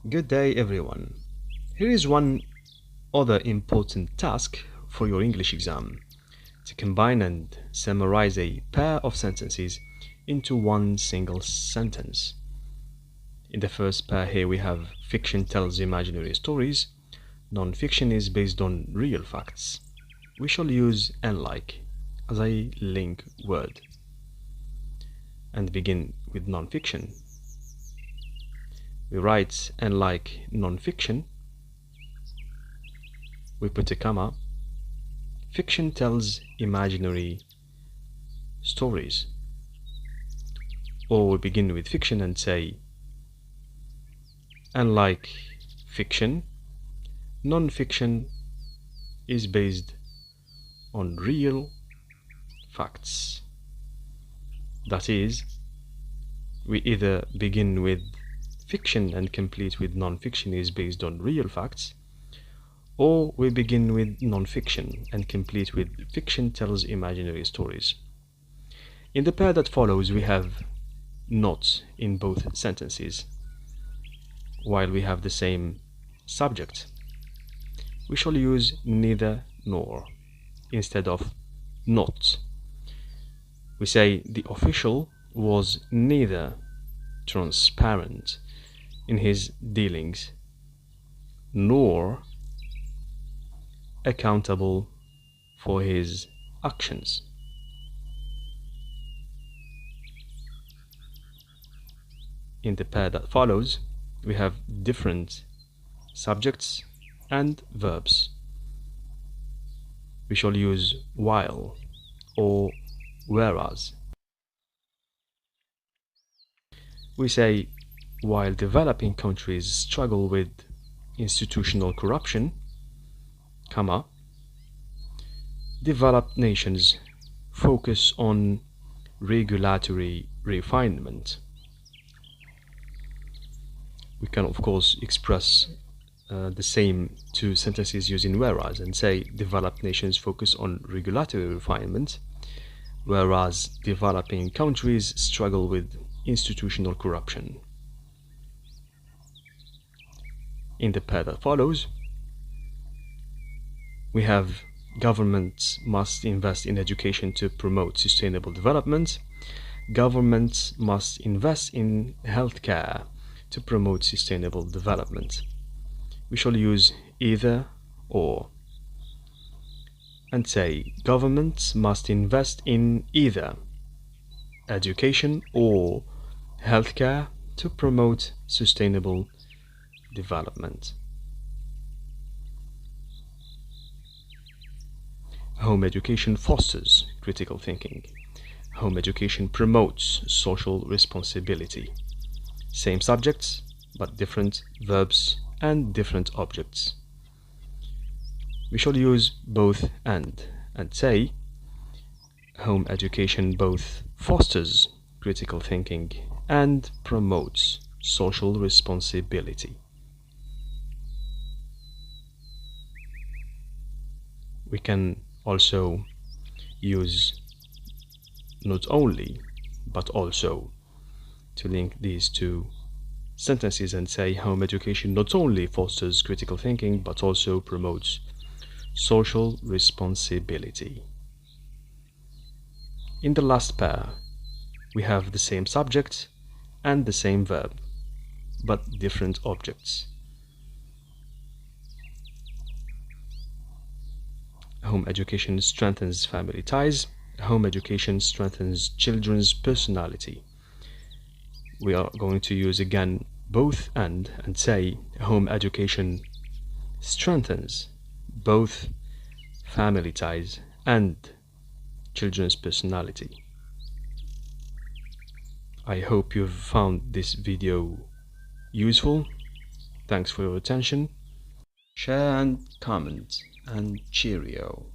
Good day, everyone. Here is one other important task for your English exam: to combine and summarize a pair of sentences into one single sentence. In the first pair here we have fiction tells imaginary stories, non-fiction is based on real facts. We shall use unlike as a link word and begin with non-fiction. We write unlike non-fiction, we put a comma, fiction tells imaginary stories. Or we begin with fiction and say unlike fiction, non-fiction is based on real facts. That is, we either begin with fiction and complete with non-fiction is based on real facts, or we begin with non-fiction and complete with fiction tells imaginary stories. In the pair that follows we have not in both sentences, while we have the same subject. We shall use neither nor instead of not. We say the official was neither transparent in his dealings nor accountable for his actions. In the pair that follows, we have different subjects and verbs. We shall use while or whereas. We say, while developing countries struggle with institutional corruption, comma, developed nations focus on regulatory refinement. We can of course express the same two sentences using whereas and say developed nations focus on regulatory refinement, whereas developing countries struggle with institutional corruption. In the pair that follows, we have governments must invest in education to promote sustainable development. Governments must invest in healthcare to promote sustainable development. We shall use either or and say governments must invest in either education or healthcare to promote sustainable development. Home education fosters critical thinking. Home education promotes social responsibility. Same subjects, but different verbs and different objects. We shall use both and say home education both fosters critical thinking and promotes social responsibility. We can also use not only but also to link these two sentences and say home education not only fosters critical thinking but also promotes social responsibility. In the last pair, we have the same subject and the same verb, but different objects. Home education strengthens family ties. Home education strengthens children's personality. We are going to use again both and say home education strengthens both family ties and children's personality. I hope you've found this video useful. Thanks for your attention. Share and comment and cheerio.